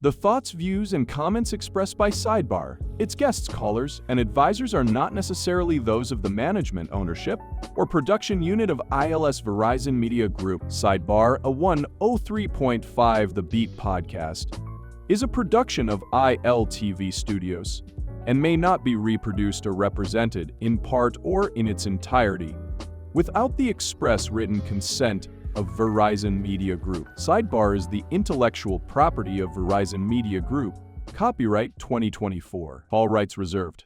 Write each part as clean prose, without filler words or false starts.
The thoughts, views, and comments expressed by Sidebar, its guests, callers, and advisors are not necessarily those of the management, ownership, or production unit of ILS Verizon Media Group. Sidebar, a 103.5 The Beat podcast, is a production of ILTV Studios and may not be reproduced or represented in part or in its entirety without the express written consent of Verizon Media Group. Sidebar is the intellectual property of Verizon Media Group. Copyright 2024. All rights reserved.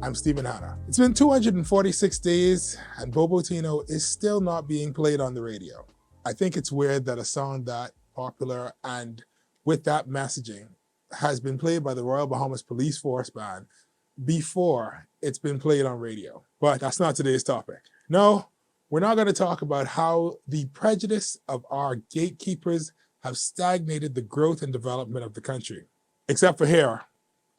I'm Stephen Hanna. It's been 246 days and Bobo Tino is still not being played on the radio. I think it's weird that a song that popular and with that messaging has been played by the Royal Bahamas Police Force Band before it's been played on radio. But that's not today's topic. No, we're not going to talk about how the prejudice of our gatekeepers have stagnated the growth and development of the country, except for here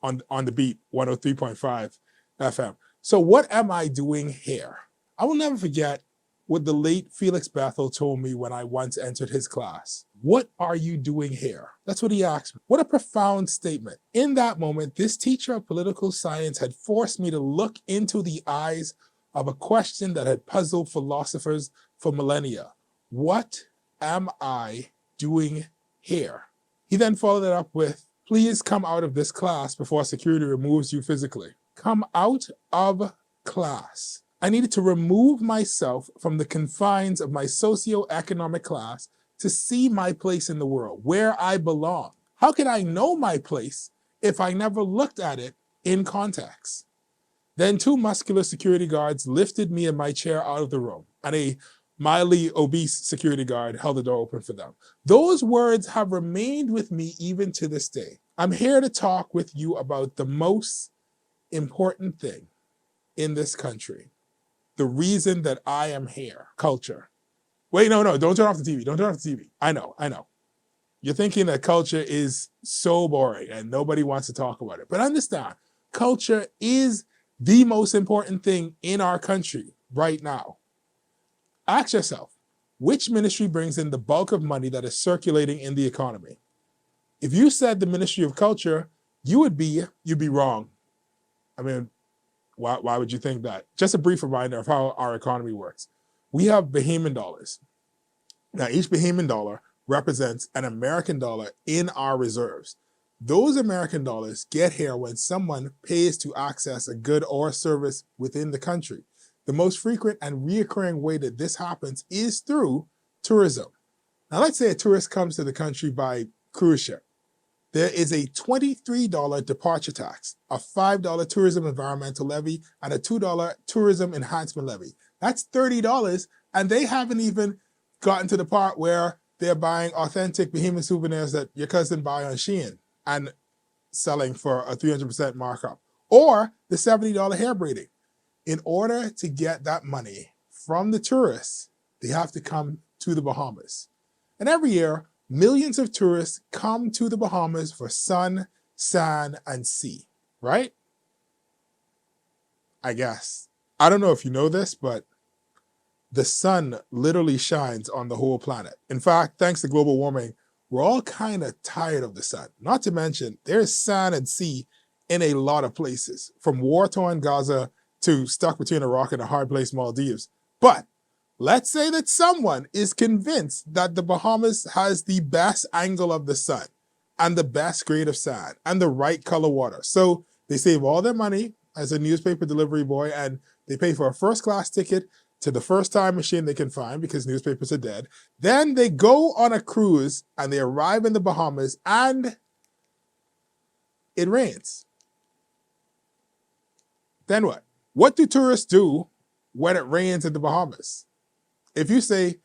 on the beat, 103.5 FM. So what am I doing here? I will never forget what the late Felix Bethel told me when I once entered his class. What are you doing here? That's what he asked me. What a profound statement. In that moment, this teacher of political science had forced me to look into the eyes of a question that had puzzled philosophers for millennia. What am I doing here? He then followed it up with, please come out of this class before security removes you physically. Come out of class. I needed to remove myself from the confines of my socioeconomic class to see my place in the world, where I belong. How could I know my place if I never looked at it in context? Then two muscular security guards lifted me and my chair out of the room, and a mildly obese security guard held the door open for them. Those words have remained with me even to this day. I'm here to talk with you about the most important thing in this country. The reason that I am here, culture. Wait, no, don't turn off the TV. Don't turn off the TV. I know. You're thinking that culture is so boring and nobody wants to talk about it. But understand, culture is the most important thing in our country right now. Ask yourself, which ministry brings in the bulk of money that is circulating in the economy? If you said the Ministry of Culture, you'd be wrong. I mean, why would you think that? Just a brief reminder of how our economy works. We have Bahamian dollars. Now, each Bahamian dollar represents an American dollar in our reserves. Those American dollars get here when someone pays to access a good or service within the country. The most frequent and reoccurring way that this happens is through tourism. Now, let's say a tourist comes to the country by cruise ship. There is a $23 departure tax, a $5 tourism environmental levy, and a $2 tourism enhancement levy. That's $30, and they haven't even gotten to the part where they're buying authentic Bahamian souvenirs that your cousin buy on Shein and selling for a 300% markup, or the $70 hair braiding. In order to get that money from the tourists, they have to come to the Bahamas. And every year, millions of tourists come to the Bahamas for sun, sand, and sea, right? I guess. I don't know if you know this, but the sun literally shines on the whole planet. In fact, thanks to global warming, we're all kind of tired of the sun. Not to mention, there's sand and sea in a lot of places, from war-torn Gaza to stuck between a rock and a hard place, Maldives. But let's say that someone is convinced that the Bahamas has the best angle of the sun and the best grade of sand and the right color water. So they save all their money as a newspaper delivery boy and they pay for a first-class ticket to the first time machine they can find because newspapers are dead. Then they go on a cruise and they arrive in the Bahamas and it rains. Then what? What do tourists do when it rains in the Bahamas? If you say,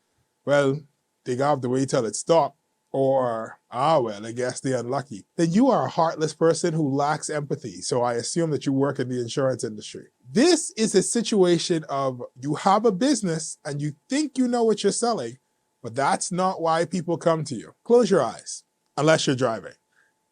well, they got to wait till it stopped, or, well, I guess they're unlucky, then you are a heartless person who lacks empathy. So I assume that you work in the insurance industry. This is a situation of you have a business and you think you know what you're selling, but that's not why people come to you. Close your eyes, unless you're driving.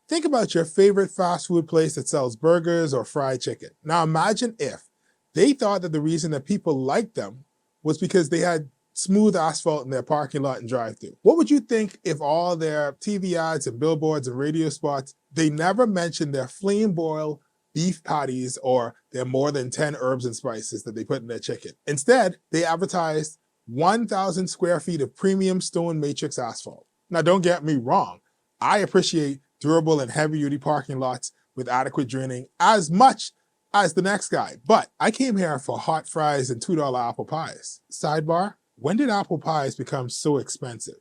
Think about your favorite fast food place that sells burgers or fried chicken. Now imagine if They thought that the reason that people liked them was because they had smooth asphalt in their parking lot and drive-through. What would you think if all their TV ads and billboards and radio spots, they never mentioned their flame broiled beef patties or their more than 10 herbs and spices that they put in their chicken? Instead, they advertised 1,000 square feet of premium stone matrix asphalt. Now, don't get me wrong. I appreciate durable and heavy-duty parking lots with adequate draining as much as the next guy. But I came here for hot fries and $2 apple pies. Sidebar, when did apple pies become so expensive?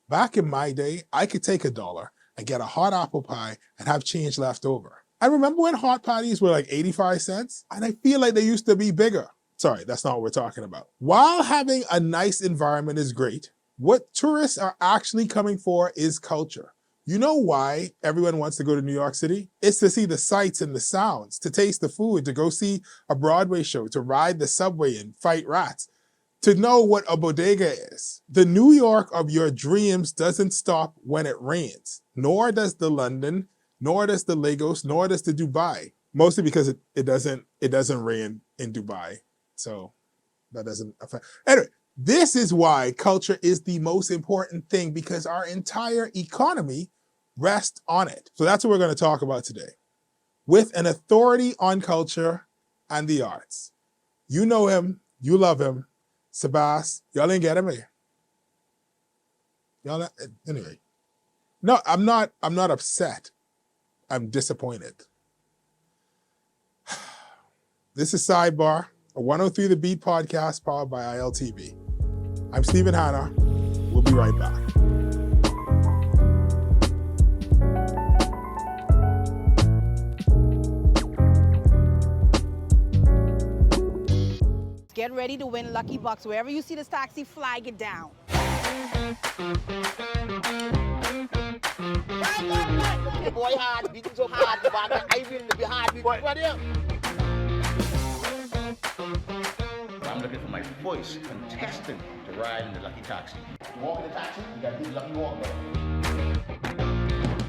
Back in my day, I could take $1 and get a hot apple pie and have change left over. I remember when hot patties were like 85 cents, and I feel like they used to be bigger. Sorry, that's not what we're talking about. While having a nice environment is great, what tourists are actually coming for is culture. You know why everyone wants to go to New York City? It's to see the sights and the sounds, to taste the food, to go see a Broadway show, to ride the subway and fight rats, to know what a bodega is. The New York of your dreams doesn't stop when it rains, nor does the London, nor does the Lagos, nor does the Dubai. Mostly because it doesn't rain in Dubai. So that doesn't affect. Anyway, this is why culture is the most important thing, because our entire economy rests on it. So that's what we're going to talk about today. With an authority on culture and the arts. You know him, you love him, Sebas. Y'all ain't get him here. Y'all not, anyway. No, I'm not upset. I'm disappointed. This is Sidebar, a 103 The Beat podcast powered by ILTV. I'm Stephen Hanna. We'll be right back. Get ready to win Lucky Bucks. Wherever you see this taxi, flag it down. The boy hard, beating so hard, I will be hard. What here? I'm looking for my first contestant to ride in the Lucky Taxi. You walk in the taxi, you gotta do the Lucky Walk, brother.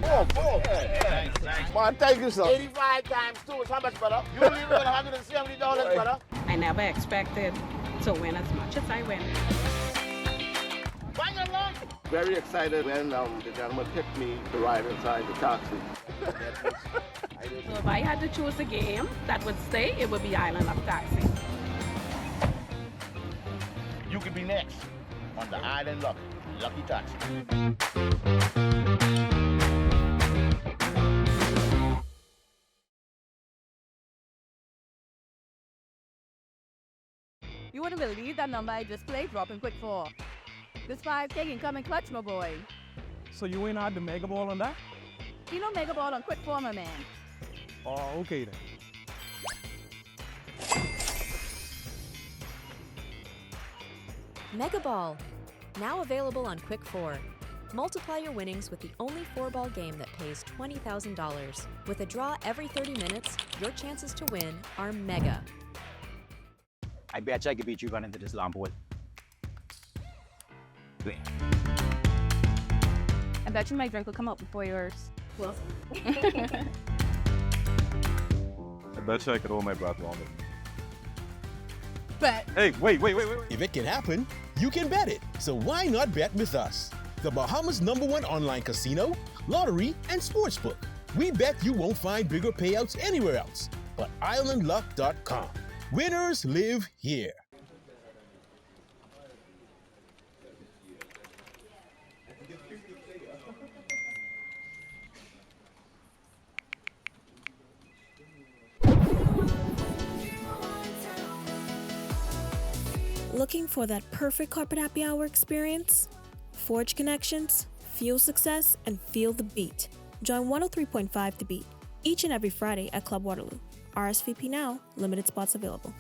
Oh, yeah. Thanks. Man, thank you, sir. 85 times 2 is how much, brother? You leave it with $170, brother. I never expected to win as much as I win. Very excited when the gentleman picked me to ride inside the taxi. So if I had to choose a game that would stay, it would be Island of Taxi. You could be next on the Island Lucky Taxi. You wouldn't believe that number I just played, dropping quick 4. This 5K can come in clutch, my boy. So you ain't had the mega ball on that? You know mega ball on quick 4, my man. Oh, okay then. Mega Ball, now available on Quick 4. Multiply your winnings with the only 4-ball game that pays $20,000. With a draw every 30 minutes, your chances to win are mega. I bet you I could beat you running into this long ball. I bet you my drink will come up before yours. Well. I bet you I could hold my breath longer. Bet. Hey, wait. If it can happen, you can bet it. So why not bet with us? The Bahamas' #1 online casino, lottery, and sportsbook. We bet you won't find bigger payouts anywhere else but islandluck.com. Winners live here. Looking for that perfect carpet happy hour experience? Forge connections, fuel success, and feel the beat. Join 103.5 The Beat each and every Friday at Club Waterloo. RSVP now, limited spots available.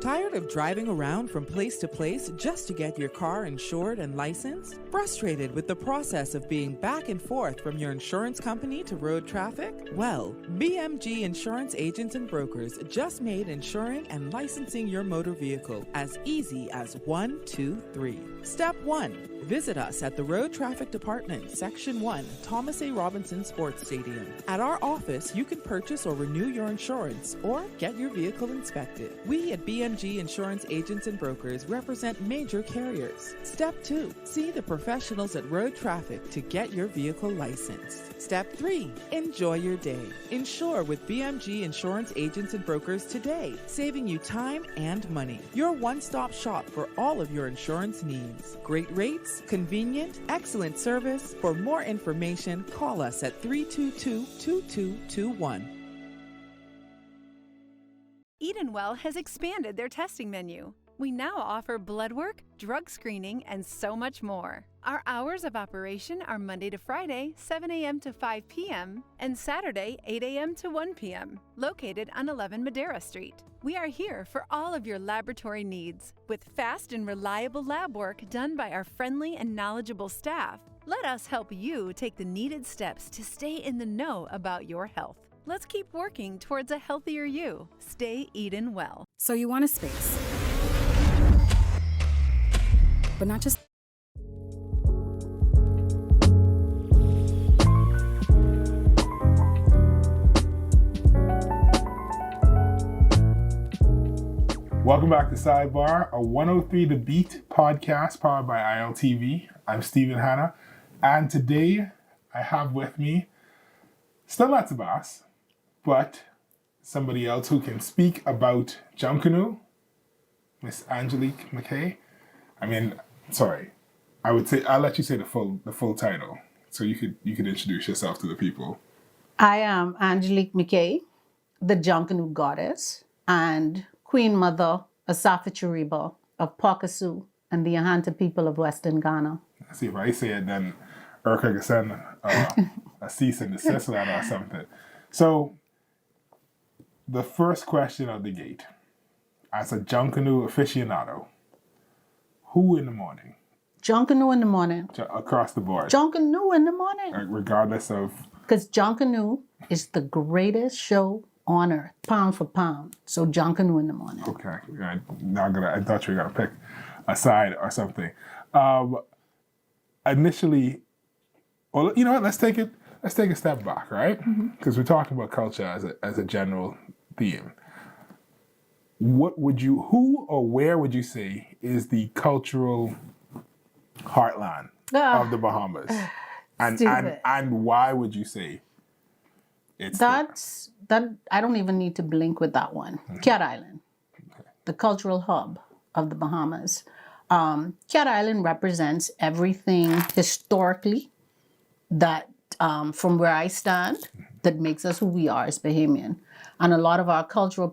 Tired of driving around from place to place just to get your car insured and licensed? Frustrated with the process of being back and forth from your insurance company to road traffic? Well, BMG Insurance Agents and Brokers just made insuring and licensing your motor vehicle as easy as 1, 2, 3. Step 1. Visit us at the Road Traffic Department, Section 1, Thomas A. Robinson Sports Stadium. At our office, you can purchase or renew your insurance or get your vehicle inspected. We at BMG Insurance Agents and Brokers represent major carriers. Step 2. See the professionals at Road Traffic to get your vehicle licensed. Step 3. Enjoy your day. Insure with BMG Insurance Agents and Brokers today, saving you time and money. Your one-stop shop for all of your insurance needs. Great rates, convenient, excellent service. For more information, call us at 322-2221. Edenwell has expanded their testing menu. We now offer blood work, drug screening, and so much more. Our hours of operation are Monday to Friday, 7 a.m. to 5 p.m., and Saturday, 8 a.m. to 1 p.m., located on 11 Madera Street. We are here for all of your laboratory needs, with fast and reliable lab work done by our friendly and knowledgeable staff. Let us help you take the needed steps to stay in the know about your health. Let's keep working towards a healthier you. Stay Eden well. So you want a space, but not just. Welcome back to Sidebar, a 103 The Beat podcast powered by ILTV. I'm Stephen Hanna, and today I have with me, still not Tabas, but somebody else who can speak about Junkanoo, Miss Angelique McKay. I would say I'll let you say the full title, so you could introduce yourself to the people. I am Angelique McKay, the Junkanoo goddess, and Queen Mother Asafa Chiriba of Pokasu and the Ahanta people of Western Ghana. See, if I say it, then Urka can send a cease and desist letter or something. So, the first question of the gate, as a Junkanoo aficionado, who in the morning? Junkanoo in the morning. Across the board. Junkanoo in the morning. Regardless of... Because Junkanoo is the greatest show on earth, pound for pound. So Junkanoo in the morning. Okay. I thought you were going to pick a side or something. Initially, well, you know what? Let's take a step back, right? Because we're talking about culture as a general theme. Who or where would you say is the cultural heartland of the Bahamas? And why would you say it's that I don't even need to blink with that one. Cat Island, the cultural hub of the Bahamas. Cat Island represents everything historically that, from where I stand, that makes us who we are as Bahamian. And a lot of our cultural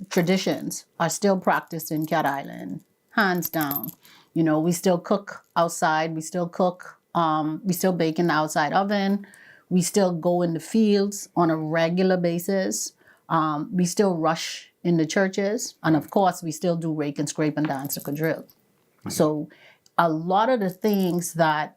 traditions are still practiced in Cat Island, hands down. You know, we still cook outside, we still bake in the outside oven, we still go in the fields on a regular basis, we still rush in the churches, and of course, we still do rake and scrape and dance the quadrille. So a lot of the things that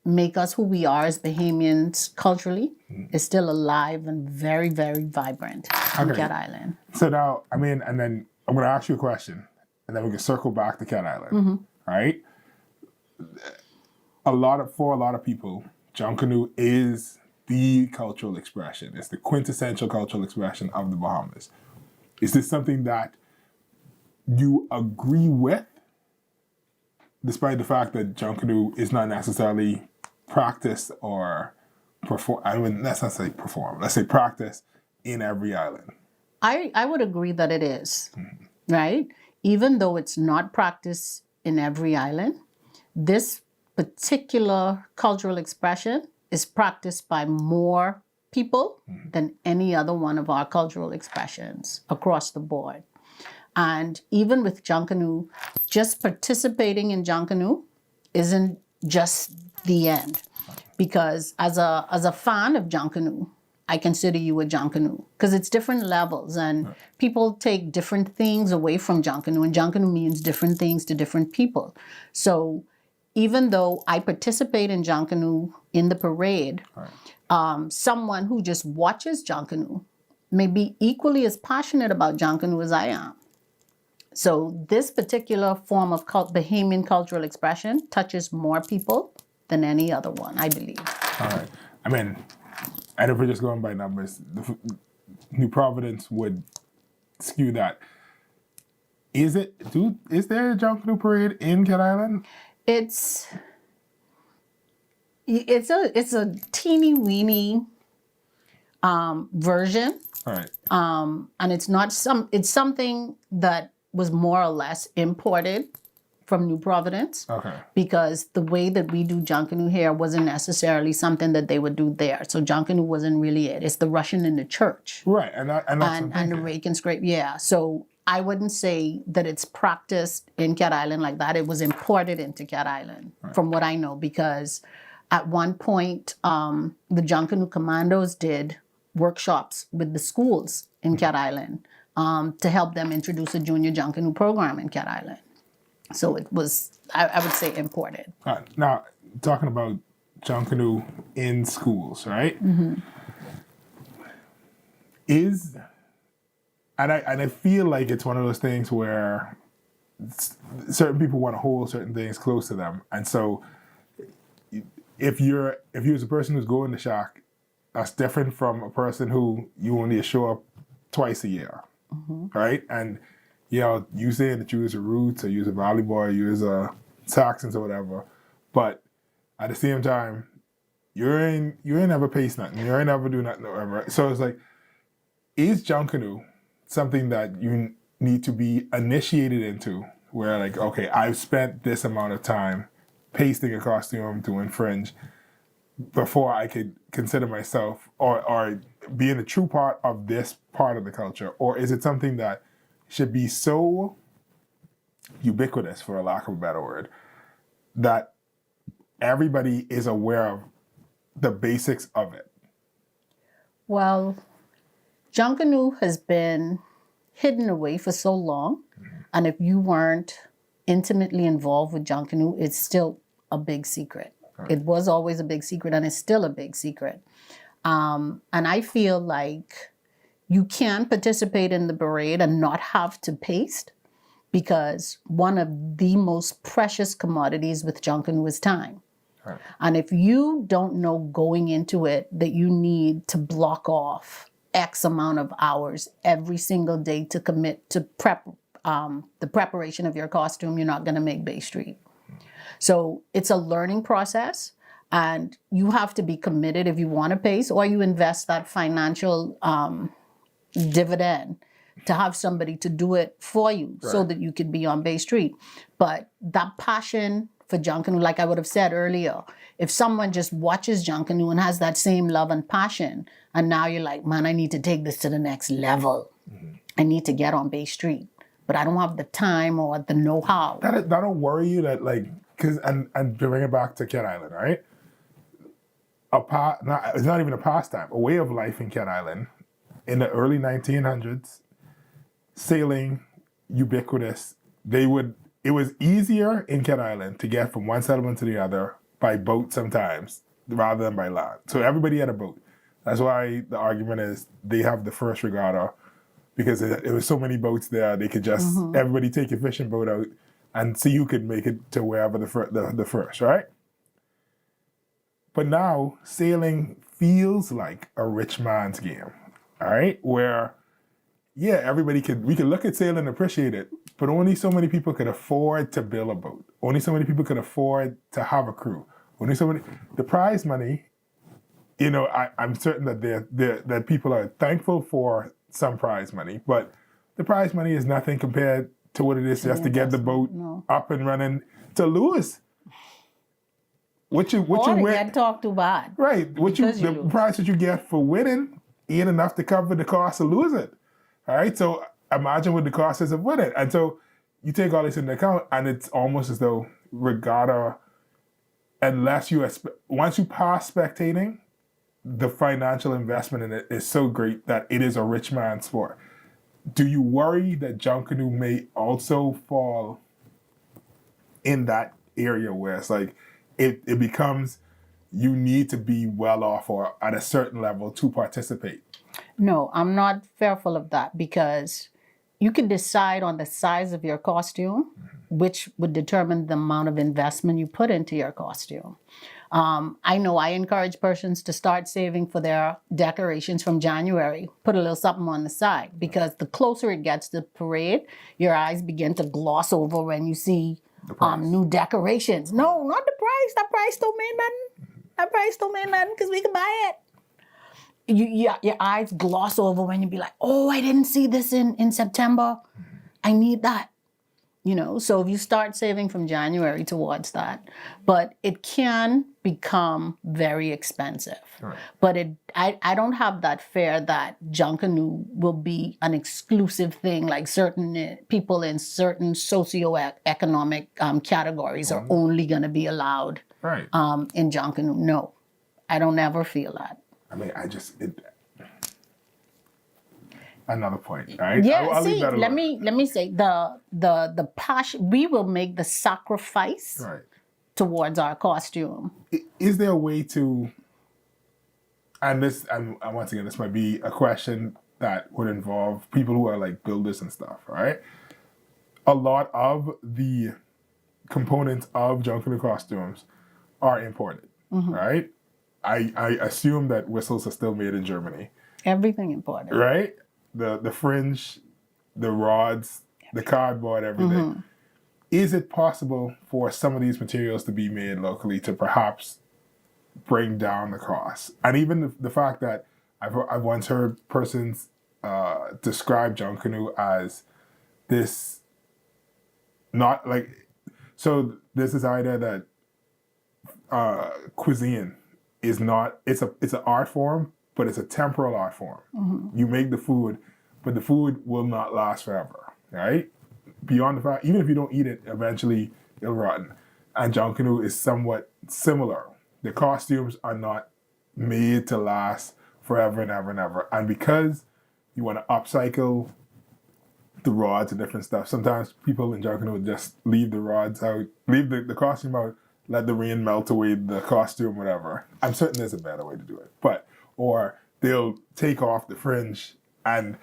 make us who we are as Bahamians culturally is still alive and very, very vibrant on Cat Island. So now, and then I'm going to ask you a question, and then we can circle back to Cat Island, right? For a lot of people, Junkanoo is the cultural expression. It's the quintessential cultural expression of the Bahamas. Is this something that you agree with, despite the fact that Junkanoo is not necessarily practiced or perform? Let's not say perform. Let's say practice in every island. I would agree that it is, right? Even though it's not practiced in every island, this particular cultural expression is practiced by more people than any other one of our cultural expressions across the board. And even with Junkanoo, just participating in Junkanoo isn't just the end. Because as a fan of Junkanoo, I consider you a Junkanoo, because it's different levels and people take different things away from Junkanoo, and Junkanoo means different things to different people. So even though I participate in Junkanoo in the parade, someone who just watches Junkanoo may be equally as passionate about Junkanoo as I am. So this particular form of Bahamian cultural expression touches more people than any other one, I believe. All right. I mean, and if we're just going by numbers, New Providence would skew that. Is there a Junkanoo parade in Cat Island? It's a teeny weeny version. All right. And it's something that was more or less imported from New Providence. Okay. Because the way that we do Junkanoo here wasn't necessarily something that they would do there. So Junkanoo wasn't really it. It's the Russian in the church. Right, and the rake and scrape. Yeah. So I wouldn't say that it's practiced in Cat Island like that. It was imported into Cat Island, from what I know, because at one point the Junkanoo Commandos did workshops with the schools in Cat Island to help them introduce a junior Junkanoo program in Cat Island. So it was, I would say, imported. Now, talking about Junkanoo in schools, right? Mm-hmm. And I feel like it's one of those things where certain people want to hold certain things close to them. And so if you're a person who's going to Shock, that's different from a person who you only show up twice a year, right? And you saying that you was a Roots or you was a volleyball, you was a Saxons or whatever, but at the same time, you ain't never pace nothing, you ain't never do nothing or whatever. So it's like, is Junkanoo something that you need to be initiated into, where like, okay, I've spent this amount of time pasting a costume to infringe before I could consider myself or being a true part of this part of the culture? Or is it something that should be so ubiquitous, for a lack of a better word, that everybody is aware of the basics of it? Well, Junkanoo has been hidden away for so long, and if you weren't intimately involved with Junkanoo, it's still a big secret. Right. It was always a big secret, and it's still a big secret. And I feel like you can participate in the parade and not have to paste, because one of the most precious commodities with Junkanoo is time. Right. And if you don't know going into it that you need to block off X amount of hours every single day to commit to the preparation of your costume, you're not going to make Bay Street. So it's a learning process, and you have to be committed if you want to pace, or you invest that financial dividend to have somebody to do it for you, so that you could be on Bay Street. But that passion for Junkanoo, like I would have said earlier, if someone just watches Junkanoo and has that same love and passion, and now you're like, man, I need to take this to the next level. I need to get on Bay Street, but I don't have the time or the know-how. That don't worry you, that like, because and to bring it back to Cat Island, right? It's not even a pastime, a way of life in Cat Island. In the early 1900s, sailing, ubiquitous. It was easier in Cat Island to get from one settlement to the other by boat sometimes, rather than by land. So everybody had a boat. That's why the argument is they have the first regatta, because there was so many boats there, they could just, everybody take your fishing boat out and see who could make it to wherever the first, right? But now, sailing feels like a rich man's game. All right, where, we could look at sailing and appreciate it, but only so many people could afford to build a boat. Only so many people could afford to have a crew. The prize money, I'm certain that that people are thankful for some prize money, but the prize money is nothing compared to what it is just to get the boat up and running to lose. What you get talked too bad. Right. The price that you get for winning ain't enough to cover the cost of losing. All right. So imagine what the cost is of winning. And so you take all this into account, and it's almost as though regatta, once you pass spectating, the financial investment in it is so great that it is a rich man's sport. Do you worry that Junkanoo may also fall in that area where it's like it becomes you need to be well off or at a certain level to participate? No, I'm not fearful of that because you can decide on the size of your costume, which would determine the amount of investment you put into your costume. I know I encourage persons to start saving for their decorations from January. Put a little something on the side because the closer it gets to the parade, your eyes begin to gloss over when you see new decorations. No, not the price. That price don't mean nothing. That price don't mean nothing because we can buy it. Your eyes gloss over when you be like, oh, I didn't see this in September. I need that. You know, so if you start saving from January towards that, but it can become very expensive. Right. But I don't have that fear that Junkanoo will be an exclusive thing, like certain people in certain socioeconomic categories are only going to be allowed in Junkanoo. No, I don't ever feel that. I mean, another point, right? Yeah, I'll see, let me say the passion. We will make the sacrifice towards our costume. Is there a way to? And this, and once again, this might be a question that would involve people who are like builders and stuff, right? A lot of the components of Junkanoo costumes are imported, right? I assume that whistles are still made in Germany. Everything imported, right? The fringe, the rods, the cardboard, everything. Is it possible for some of these materials to be made locally to perhaps bring down the cost? And even the fact that I've once heard persons describe Junkanoo as this, not like, so there's this idea that cuisine is not, it's an art form, but it's a temporal art form. You make the food, but the food will not last forever, right? Beyond the fact, even if you don't eat it, eventually it'll rotten. And Junkanoo is somewhat similar. The costumes are not made to last forever and ever and ever. And because you want to upcycle the rods and different stuff, sometimes people in Junkanoo just leave the rods out, leave the costume out, let the rain melt away the costume, whatever. I'm certain there's a better way to do it. Or they'll take off the fringe and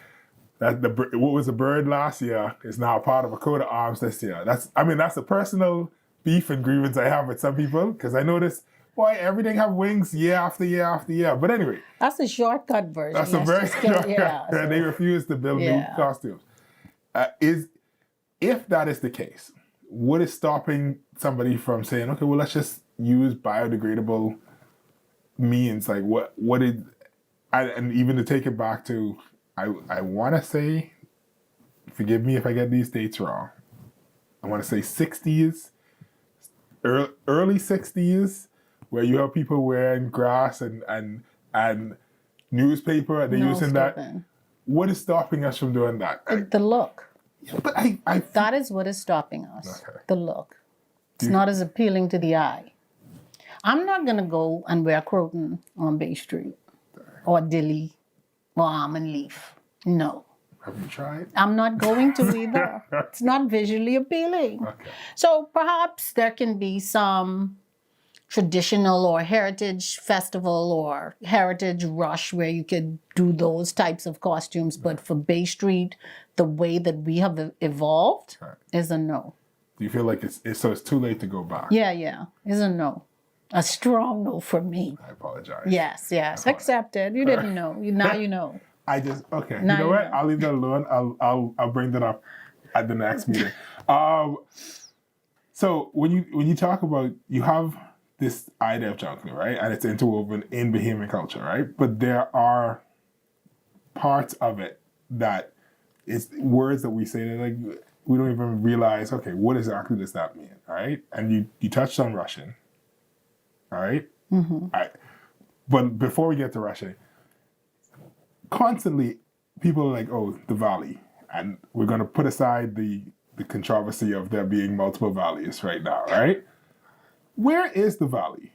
what was a bird last year is now part of a coat of arms this year. That's a personal beef and grievance I have with some people because I notice, boy, everything have wings year after year after year. But anyway. That's a shortcut version. That's a very shortcut. So. They refuse to build new costumes. If that is the case, what is stopping somebody from saying, okay, well, let's just use biodegradable means? Like what is, and even to take it back to, I want to say, forgive me if I get these dates wrong, I want to say 60s, early 60s, where you have people wearing grass and newspaper, and they're using that. What is stopping us from doing that? The look. Yeah, but that is what is stopping us. Okay. The look. It's not as appealing to the eye. I'm not going to go and wear Croton on Bay Street or Dilly or Almond Leaf. No. Have you tried? I'm not going to either. It's not visually appealing. Okay. So perhaps there can be some traditional or heritage festival or heritage rush where you could do those types of costumes. But for Bay Street, the way that we have evolved is a no. Do you feel like it's too late to go back? Yeah. Is a no. A strong no for me. I apologize. Yes. Accepted. You didn't know. Now you know. Okay. Now you know what? I'll leave that alone. I'll bring that up at the next meeting. So when you talk about, you have this idea of Junkanoo, right? And it's interwoven in Bahamian culture, right? But there are parts of it that it's words that we say that like we don't even realize, okay, what exactly does that mean, right? And you touched on Russian, all right? All right. But before we get to Russian, constantly people are like, oh, the valley. And we're going to put aside the controversy of there being multiple valleys right now, right? Where is the valley?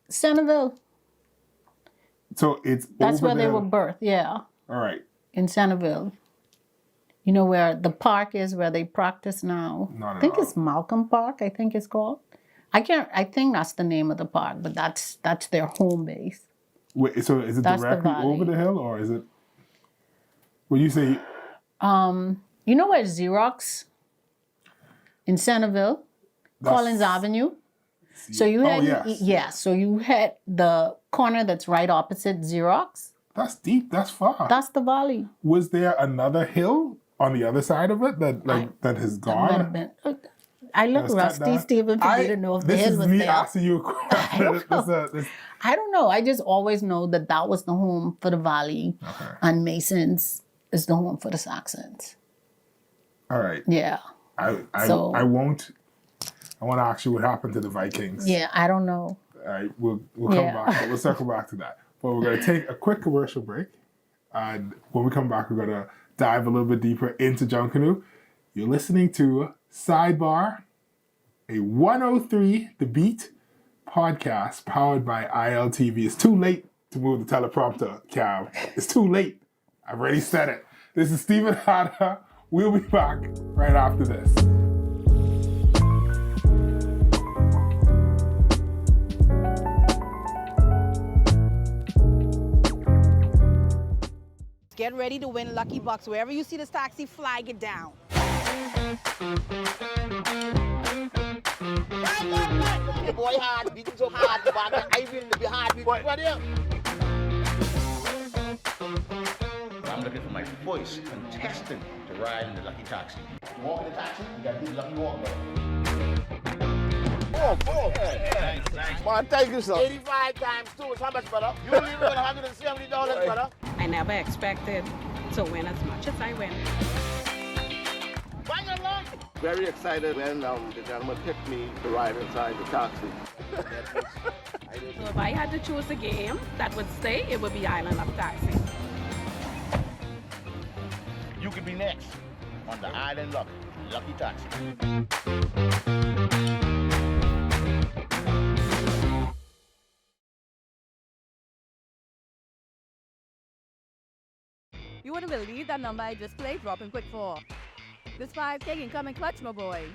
Centerville. So it's That's over where they there. were birthed, yeah, All right. in Centerville. You know where the park is, where they practice now? Not I at think all. it's Malcolm Park, I think it's called. I think that's the name of the park, but that's their home base. Wait, so is it That's the directly valley. over the hill, or is it? When you say You know where Xerox in Centerville, Collins Avenue? So you had so you had the corner that's right opposite Xerox. That's deep. That's far. That's the valley. Was there another hill on the other side of it that has That might have gone? been. I look That's cut rusty, down? Stephen, for me to know if the This hill is was me there. asking you a question. I don't know. I just always know that was the home for the Valley, and Masons is the home for the Saxons. All right. Yeah. I won't. I want to ask you what happened to the Vikings. Yeah, I don't know. All right, we'll come back. We'll circle back to that. But we're going to take a quick commercial break, and when we come back, we're going to dive a little bit deeper into Junkanoo. You're listening to Sidebar, a 103 The Beat podcast powered by ILTV. It's too late to move the teleprompter, Cam. It's too late. I've already said it. This is Stephen Hatta. We'll be back right after this. Get ready to win Lucky Bucks. Wherever you see this taxi, flag it down. The boy hard, beating so hard, but I will be hard beating right here. I'm looking for my first contestant to ride in the Lucky Taxi. To walk in the taxi, you got to do the Lucky Walk, brother. Thanks. Man, thank you, sir. 85 times 2 is how much, brother? You leave with $170, brother. I never expected to win as much as I win. Bang along. Very excited when the gentleman picked me to ride inside the taxi. So if I had to choose a game that would stay, it would be Island of Taxi. You could be next on the Island Lucky Taxi. You wouldn't believe that number I just played, dropping quick 4. This 5K incoming clutch, my boy.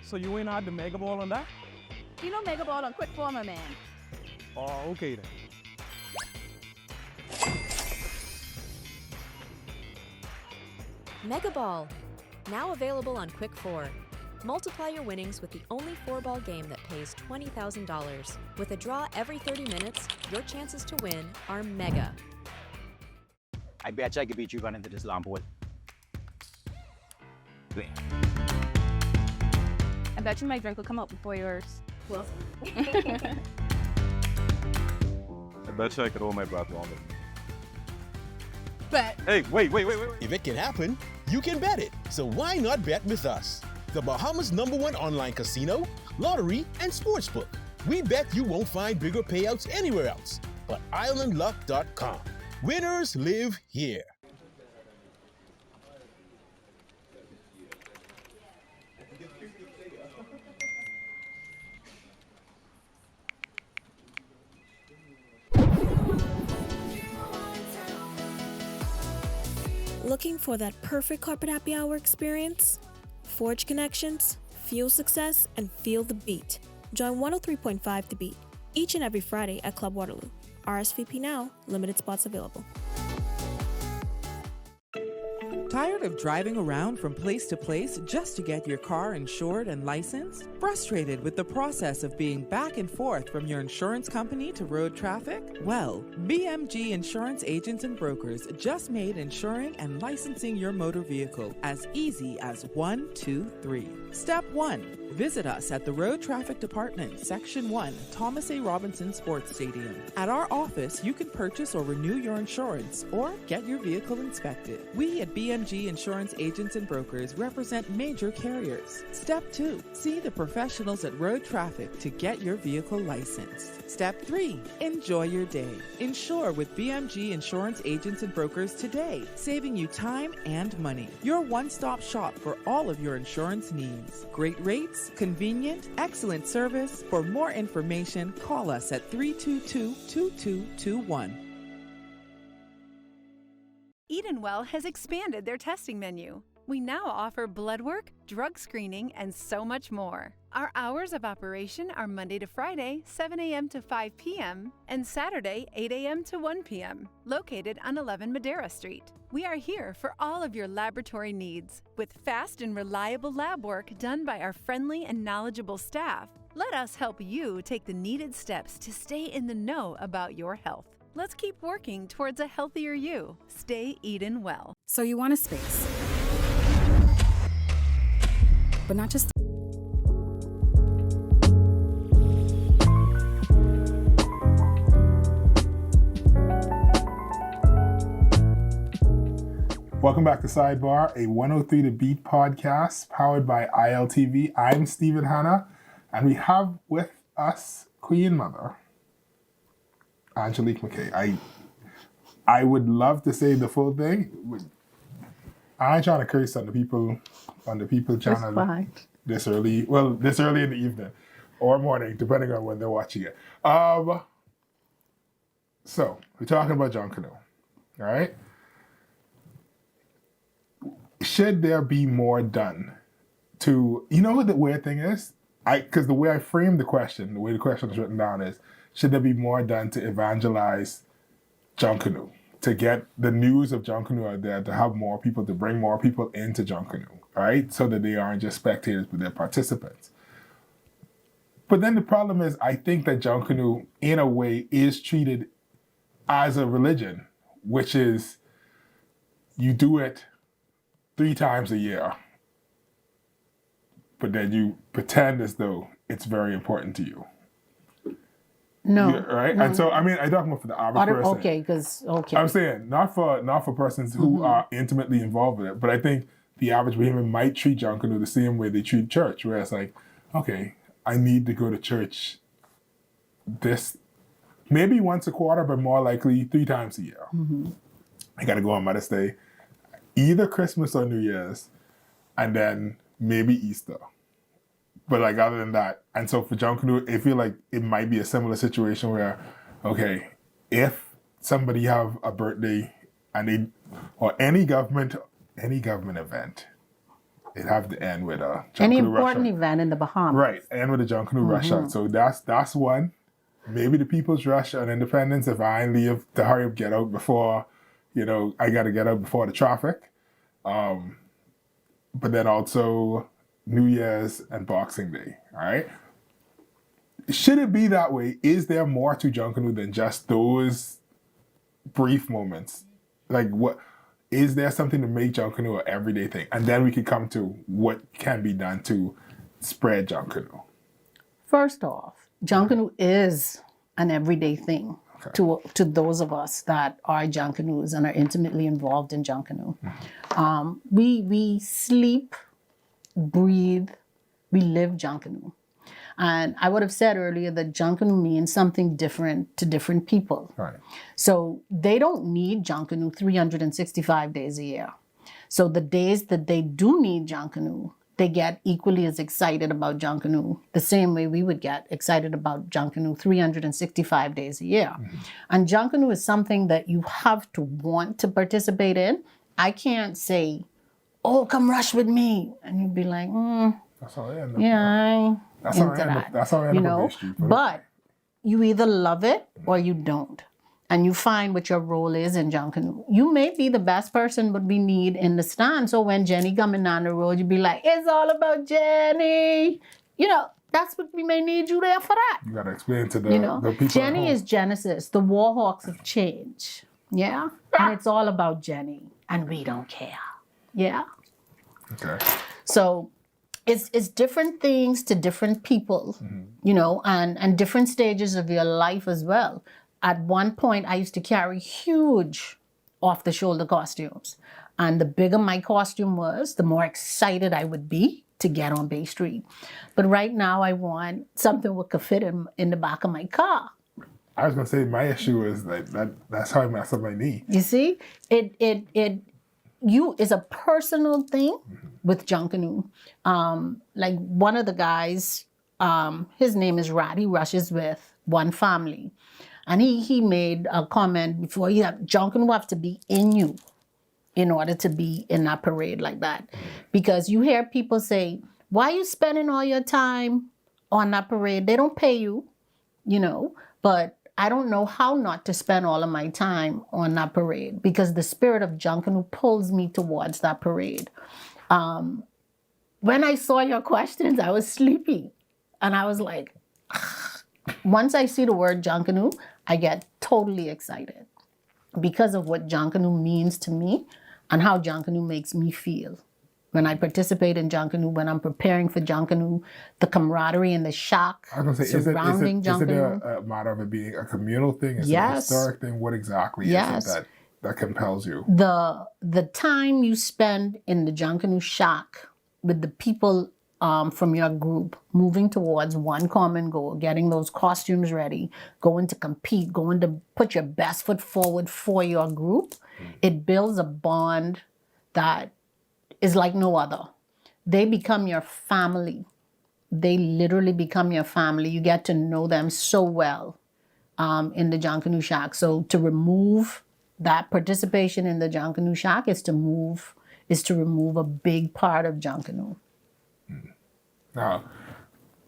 So you ain't had the mega ball on that? You know mega ball on quick 4, my man. Oh, okay then. Mega Ball, now available on Quick 4. Multiply your winnings with the only 4-ball game that pays $20,000. With a draw every 30 minutes, your chances to win are mega. I bet you I could beat you running to this long pole. I bet you my drink will come out before yours. Well. I bet you I could hold my breath longer. Bet. Hey, wait. If it can happen, you can bet it. So why not bet with us? The Bahamas' #1 online casino, lottery, and sportsbook. We bet you won't find bigger payouts anywhere else but islandluck.com. Winners live here. Looking for that perfect carpet happy hour experience? Forge connections, fuel success, and feel the beat. Join 103.5 The Beat each and every Friday at Club Waterloo. RSVP now, limited spots available. Tired of driving around from place to place just to get your car insured and licensed? Frustrated with the process of being back and forth from your insurance company to road traffic? Well, BMG Insurance Agents and Brokers just made insuring and licensing your motor vehicle as easy as 1, 2, 3. Step 1. Visit us at the Road Traffic Department, Section 1, Thomas A. Robinson Sports Stadium. At our office, you can purchase or renew your insurance or get your vehicle inspected. We at BMG Insurance Agents and Brokers represent major carriers. Step 2. See the professionals at Road Traffic to get your vehicle licensed. Step 3. Enjoy your day. Insure with BMG Insurance Agents and Brokers today, saving you time and money. Your one-stop shop for all of your insurance needs. Great rates, convenient, excellent service. For more information, call us at 322-2221. Edenwell has expanded their testing menu. We now offer blood work, drug screening, and so much more. Our hours of operation are Monday to Friday, 7 a.m. to 5 p.m., and Saturday, 8 a.m. to 1 p.m., located on 11 Madeira Street. We are here for all of your laboratory needs, with fast and reliable lab work done by our friendly and knowledgeable staff. Let us help you take the needed steps to stay in the know about your health. Let's keep working towards a healthier you. Stay Eden well. So you want a space, but not just. Welcome back to Sidebar, a 103 The Beat podcast powered by ILTV. I'm Stephen Hanna, and we have with us Queen Mother, Angelique McKay. I would love to say the full thing. I ain't trying to curse on the people channel this early in the evening or morning, depending on when they're watching it. So we're talking about Junkanoo, all right? Should there be more done to, you know what the weird thing is? Because the way I framed the question, the way the question is written down is, should there be more done to evangelize Junkanoo, to get the news of Junkanoo out there, to have more people, to bring more people into Junkanoo, right? So that they aren't just spectators, but they're participants. But then the problem is, I think that Junkanoo, in a way, is treated as a religion, which is, you do it 3 times a year, but then you pretend as though it's very important to you. No. Yeah, right? No. And so, I mean, I'm talking about for the average person. Okay. I'm saying, not for persons who are intimately involved with it, but I think the average Bahamian might treat Junkanoo the same way they treat church, where it's like, okay, I need to go to church this, maybe once a quarter, but more likely 3 times a year. I got to go on Mother's Day, either Christmas or New Year's, and then maybe Easter. But like other than that, and so for Junkanoo, I feel like it might be a similar situation where, okay, if somebody have a birthday and or any government event, it have to end with a Junkanoo any important rush event in the Bahamas. Right, end with a Junkanoo rush out. So that's one. Maybe the People's Rush on Independence, if I leave to hurry up, get out before, I got to get out before the traffic. But then also New Year's and Boxing Day, all right? Should it be that way? Is there more to Junkanoo than just those brief moments? Like, what is there something to make Junkanoo an everyday thing? And then we can come to what can be done to spread Junkanoo. First off, Junkanoo is an everyday thing to those of us that are Junkanoos and are intimately involved in Junkanoo. We sleep, breathe, we live Junkanoo. And I would have said earlier that Junkanoo means something different to different people. Right. So they don't need Junkanoo 365 days a year. So the days that they do need Junkanoo, they get equally as excited about Junkanoo the same way we would get excited about Junkanoo 365 days a year. And Junkanoo is something that you have to want to participate in. I can't say, oh, come rush with me. And you'd be like, That's all I end up. yeah, That's all I end up on Bay Street. But you either love it or you don't. And you find what your role is in Junkanoo. You may be the best person, but we need in the stand. So when Jenny coming down the road, you'd be like, it's all about Jenny. That's what we may need you there for that. You got to explain to the people. Jenny is Genesis, the Warhawks of change. Yeah? And it's all about Jenny. And we don't care. Yeah? Okay. So it's different things to different people, and different stages of your life as well. At one point, I used to carry huge off-the-shoulder costumes. And the bigger my costume was, the more excited I would be to get on Bay Street. But right now, I want something that could fit in the back of my car. I was going to say, my issue is that's how I mess up my knee. You see? It's a personal thing with Junkanoo. Like one of the guys, his name is Rad. He rushes with one family. And he made a comment before, Junkanoo have to be in you. in order to be in that parade like that. Because you hear people say, why are you spending all your time on that parade? They don't pay you, you know, but I don't know how not to spend all of my time on that parade because the spirit of Junkanoo pulls me towards that parade. When I saw your questions, I was sleepy. And I was like, once I see the word Junkanoo, I get totally excited because of what Junkanoo means to me and how Junkanoo makes me feel. When I participate in Junkanoo, when I'm preparing for Junkanoo, the camaraderie and the shock surrounding Junkanoo. Is it a matter of it being a communal thing? Is Yes. it a historic thing? What exactly Yes. is it that compels you? The time you spend in the Junkanoo shack with the people from your group, moving towards one common goal, getting those costumes ready, going to compete, going to put your best foot forward for your group, it builds a bond that is like no other. They become your family. They literally become your family. You get to know them so well in the Junkanoo shack. So to remove that participation in the Junkanoo shack is to remove a big part of Junkanoo. Now,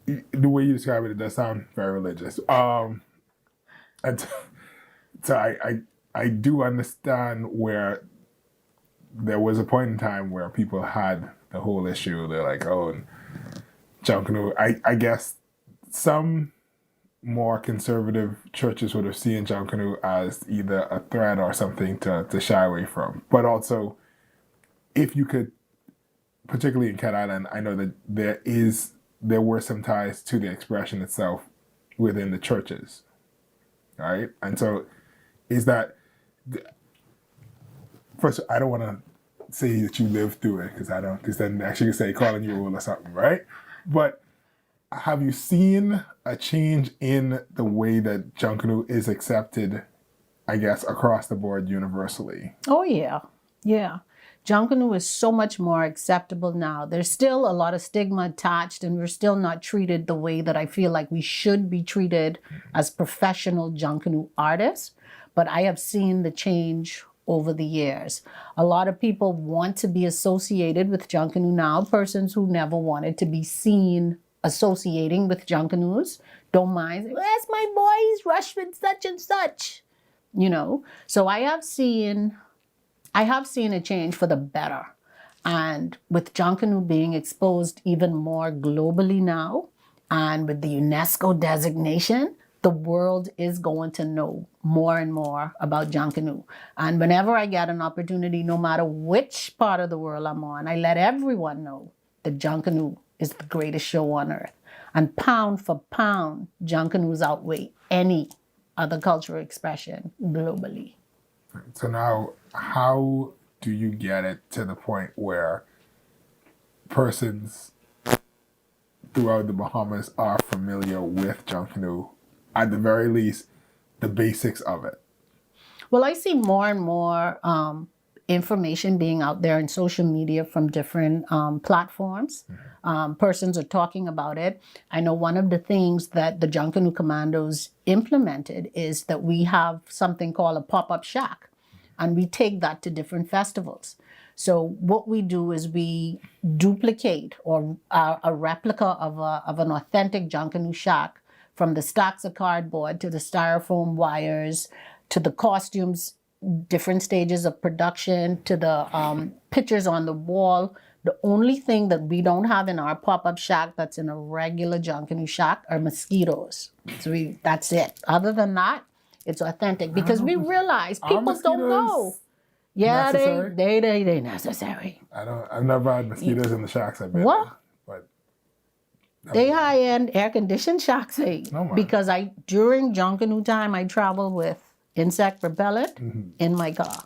the way you describe it does sound very religious. And so I do understand where there was a point in time where people had the whole issue. They're like, oh, Junkanoo. I guess some more conservative churches would have seen Junkanoo as either a threat or something to shy away from. But also, if you could, particularly in Cat Island, I know that there were some ties to the expression itself within the churches, right? And so, is that first? I don't want to say that you lived through it because then actually you say calling you old or something, right? But have you seen a change in the way that Junkanoo is accepted, I guess, across the board universally? Oh yeah, yeah. Junkanoo is so much more acceptable now. There's still a lot of stigma attached and we're still not treated the way that I feel like we should be treated as professional Junkanoo artists. But I have seen the change over the years. A lot of people want to be associated with Junkanoo now. Persons who never wanted to be seen associating with Junkanoos don't mind. Where's my boy? He's rushed with such and such. You know? So I have seen a change for the better. And with Junkanoo being exposed even more globally now, and with the UNESCO designation, the world is going to know more and more about Junkanoo. And whenever I get an opportunity, no matter which part of the world I'm on, I let everyone know that Junkanoo is the greatest show on earth. And pound for pound, Junkanoos outweigh any other cultural expression globally. So now, how do you get it to the point where persons throughout the Bahamas are familiar with Junkanoo, at the very least, the basics of it? Well, I see more and more information being out there in social media from different platforms. Persons are talking about it. I know one of the things that the Junkanoo Commandos implemented is that we have something called a pop-up shack, and we take that to different festivals. So what we do is we duplicate or a replica of an authentic Junkanoo shack, from the stacks of cardboard to the styrofoam wires to the costumes, different stages of production, to the pictures on the wall. The only thing that we don't have in our pop-up shack that's in a regular Junkanoo shack are mosquitoes. So that's it. Other than that, it's authentic because we realize people don't know. Yeah, they necessary. I've never had mosquitoes in the shacks I've been What? in, but They high-end air-conditioned shacks, because during Junkanoo time, I travel with insect repellent in my car.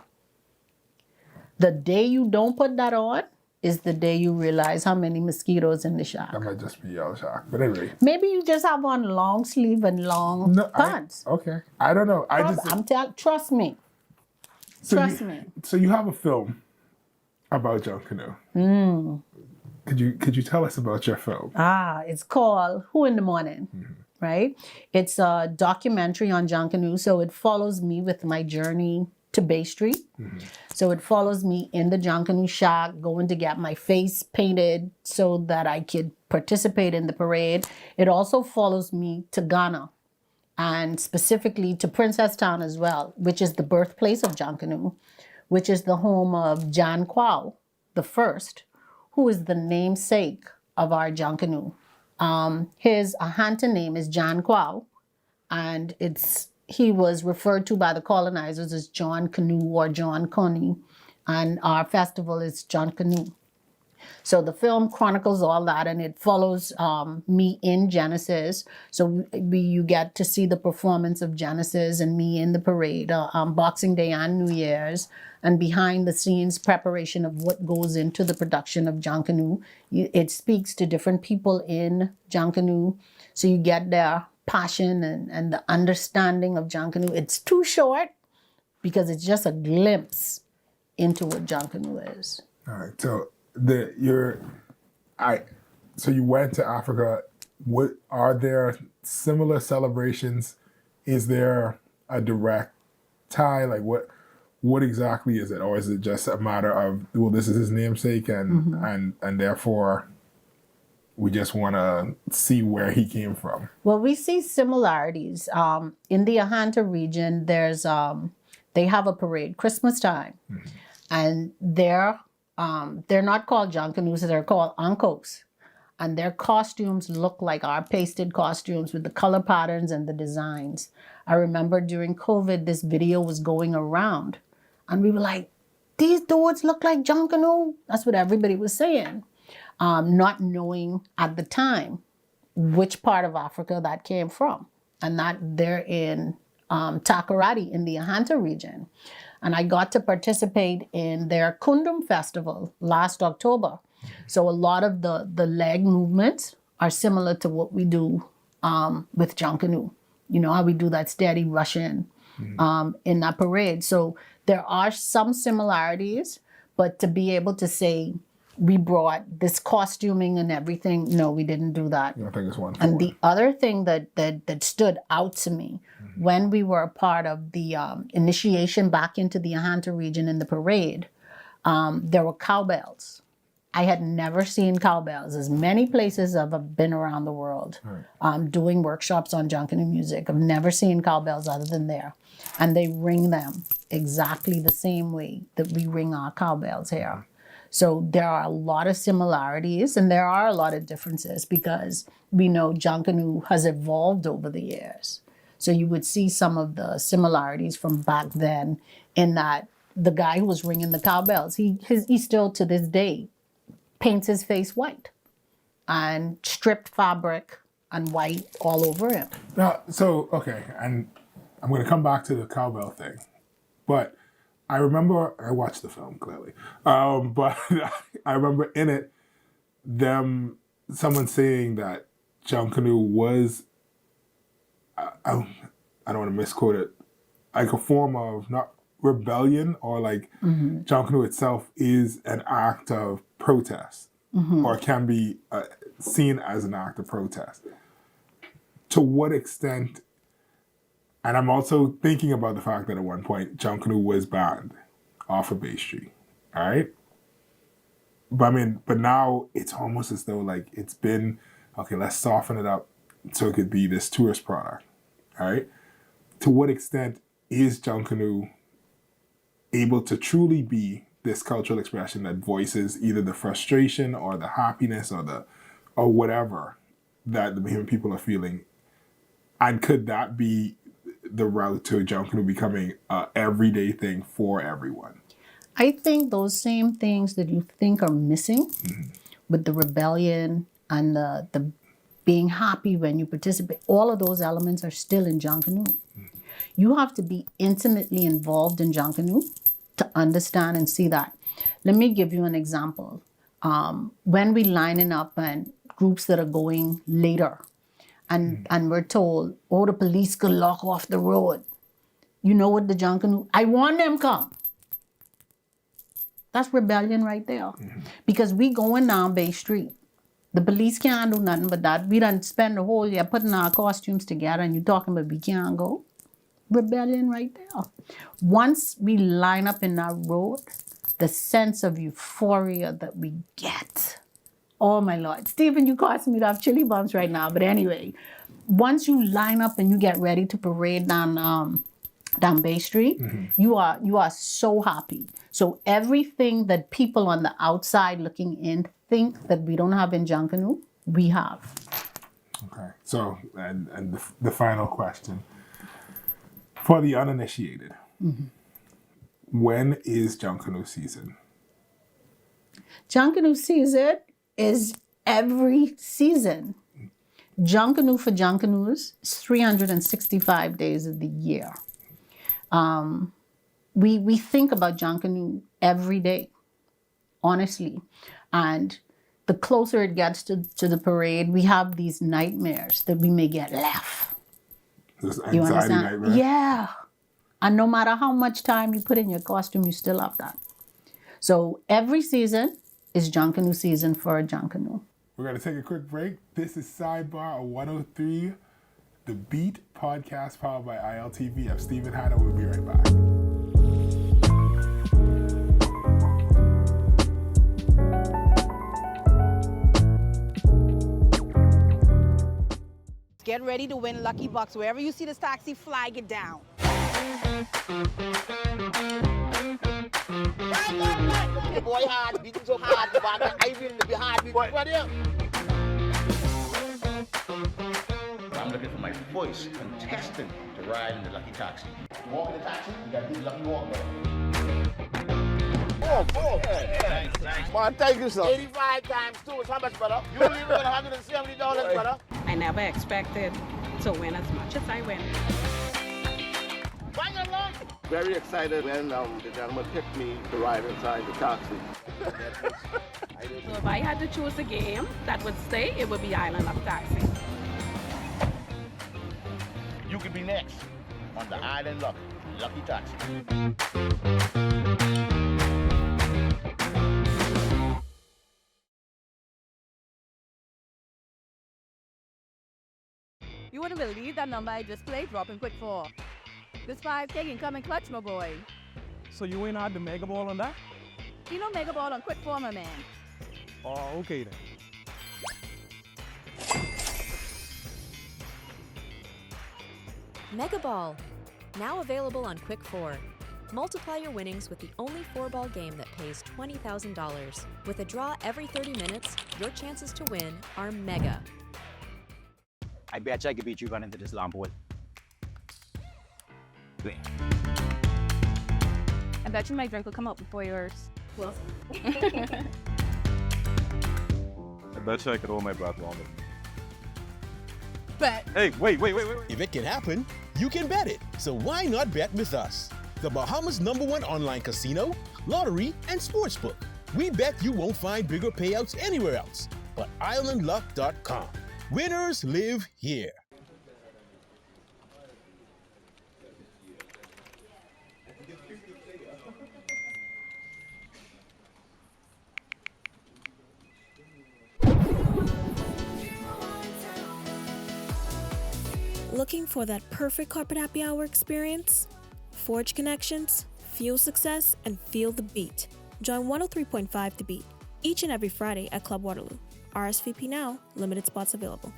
The day you don't put that on is the day you realize how many mosquitoes in the shack. That might just be yellow shock. But anyway. Maybe you just have on long sleeve and long pants. Okay. I don't know. Trust me. Trust me. So you have a film about Junkanoo. Could you tell us about your film? It's called Who in the Morning, right? It's a documentary on Junkanoo, so it follows me with my journey to Bay Street. So it follows me in the Junkanoo shack, going to get my face painted so that I could participate in the parade. It also follows me to Ghana, and specifically to Princesstown as well, which is the birthplace of Junkanoo, which is the home of Jan Kwao the first, who is the namesake of our Junkanoo. His Ahanta name is Jan Kwao, and he was referred to by the colonizers as John Canoe or John Coney, and our festival is Junkanoo. So the film chronicles all that, and it follows me in Genesis. So you get to see the performance of Genesis and me in the parade on Boxing Day and New Year's, and behind the scenes preparation of what goes into the production of Junkanoo. It speaks to different people in Junkanoo, so you get their passion and the understanding of Junkanoo. It's too short because it's just a glimpse into what Junkanoo is. All right, so so you went to Africa. What are there similar celebrations? Is there a direct tie? Like what exactly is it, or is it just a matter of, well, this is his namesake, and therefore we just want to see where he came from? Well, we see similarities. In the Ahanta region, they have a parade Christmas time, and they're not called Junkanoos, they're called Ankos. And their costumes look like our pasted costumes with the color patterns and the designs. I remember during COVID, this video was going around, and we were like, these dudes look like Junkanoo. That's what everybody was saying. Not knowing at the time which part of Africa that came from. And that they're in Takoradi in the Ahanta region. And I got to participate in their Kundum festival last October. So a lot of the leg movements are similar to what we do with Junkanoo. You know, how we do that steady rush-in in that parade. So there are some similarities, but to be able to say we brought this costuming and everything, no, we didn't do that. I think it's one. And the other thing that stood out to me when we were a part of the initiation back into the Ahanta region in the parade, there were cowbells. I had never seen cowbells. As many places I've been around the world doing workshops on Junkanoo music. I've never seen cowbells other than there. And they ring them exactly the same way that we ring our cowbells here. So there are a lot of similarities and there are a lot of differences because we know Junkanoo has evolved over the years. So you would see some of the similarities from back then in that the guy who was ringing the cowbells, he still to this day paints his face white and stripped fabric and white all over him. Now, so, okay, and I'm going to come back to the cowbell thing, but I remember, I watched the film clearly, but I remember in it, someone saying that Junkanoo was, I don't want to misquote it, like a form of not rebellion or like Junkanoo itself is an act of protest or can be seen as an act of protest. To what extent, and I'm also thinking about the fact that at one point Junkanoo was banned off of Bay Street, all right? But now it's almost as though like it's been, okay, let's soften it up so it could be this tourist product, all right? To what extent is Junkanoo able to truly be this cultural expression that voices either the frustration or the happiness or whatever that the Bahamian people are feeling? And could that be the route to Junkanoo becoming an everyday thing for everyone? I think those same things that you think are missing with the rebellion and the being happy when you participate, all of those elements are still in Junkanoo. You have to be intimately involved in Junkanoo to understand and see that. Let me give you an example. When we lining up and groups that are going later and we're told, oh, the police could lock off the road. You know what the Junkanoo, I want them come. That's rebellion right there. Because we going down Bay Street. The police can't do nothing but that. We done spend the whole year putting our costumes together and you talking about we can't go. rebellion right there. Once we line up in that road, the sense of euphoria that we get. Oh my Lord. Stephen, you caused me to have chili bumps right now. But anyway, once you line up and you get ready to parade down Bay Street, you are so happy. So everything that people on the outside looking in think that we don't have in Junkanoo, we have. Okay. So, and the final question. For the uninitiated, when is Junkanoo season? Junkanoo season is every season. Junkanoo for Junkanoos is 365 days of the year. We think about Junkanoo every day, honestly. And the closer it gets to the parade, we have these nightmares that we may get left. This You anxiety understand? nightmare? Yeah. And no matter how much time you put in your costume, you still have that. So every season is Junkanoo season for a Junkanoo. We're going to take a quick break. This is Sidebar 103, the Beat podcast powered by ILTV. I'm Stephen Hanna. We'll be right back. Get ready to win Lucky Bucks. Wherever you see this taxi, flag it down. The boy hard, beating so hard, but I will be hard. I'm looking for my first contestant to ride in the Lucky Taxi. Walk in the taxi, you got to do the Lucky Walk, brother. Oh, thanks. Man, thank you, sir. 85 times 2 is how much, brother? You leave it at $170, brother. I never expected to win as much as I win. Very excited when the gentleman picked me to ride inside the taxi. So if I had to choose a game that would stay, it would be Island of Taxi. You could be next on the Island Lucky Taxi. You wouldn't believe that number I just played, dropping quick 4. This 5K can come in clutch, my boy. So you ain't had the mega ball on that? You know mega ball on quick 4, my man. Oh, okay then. Mega Ball, now available on Quick 4. Multiply your winnings with the only 4-ball game that pays $20,000. With a draw every 30 minutes, your chances to win are mega. I bet you I could beat you running into this long pole. I bet you my drink will come out before yours. Well, I bet you I could hold my breath longer. Bet. Hey, wait. If it can happen, you can bet it. So why not bet with us? The Bahamas' #1 online casino, lottery, and sportsbook. We bet you won't find bigger payouts anywhere else but islandluck.com. Winners live here. Looking for that perfect carpet happy hour experience? Forge connections, fuel success, and feel the beat. Join 103.5 The Beat each and every Friday at Club Waterloo. RSVP now, limited spots available.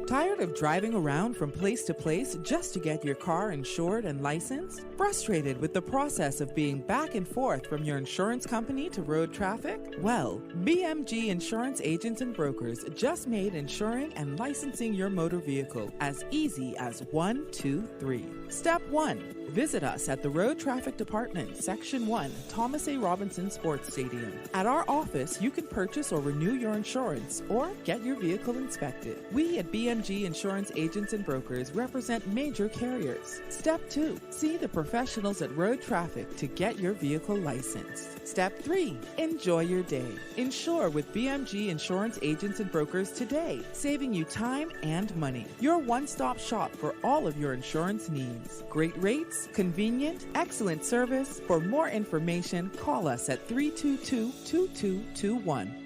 Tired of driving around from place to place just to get your car insured and licensed? Frustrated with the process of being back and forth from your insurance company to road traffic? Well, BMG Insurance Agents and Brokers just made insuring and licensing your motor vehicle as easy as 1, 2, 3. Step 1. Visit us at the Road Traffic Department, Section 1, Thomas A. Robinson Sports Stadium. At our office, you can purchase or renew your insurance or get your vehicle inspected. We at BMG Insurance Agents and Brokers represent major carriers. Step 2. See the professionals at Road Traffic to get your vehicle licensed. Step 3. Enjoy your day. Insure with BMG Insurance Agents and Brokers today, saving you time and money. Your one-stop shop for all of your insurance needs. Great rates, convenient, excellent service. For more information, call us at 322-2221.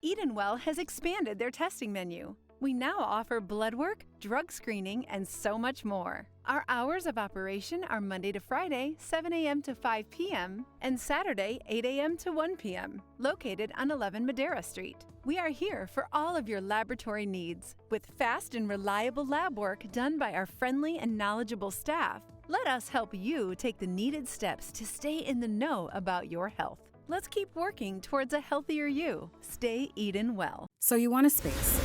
Edenwell has expanded their testing menu. We now offer blood work, drug screening, and so much more. Our hours of operation are Monday to Friday, 7 a.m. to 5 p.m., and Saturday, 8 a.m. to 1 p.m., located on 11 Madera Street. We are here for all of your laboratory needs, with fast and reliable lab work done by our friendly and knowledgeable staff. Let us help you take the needed steps to stay in the know about your health. Let's keep working towards a healthier you. Stay eatin' well. So you want a space.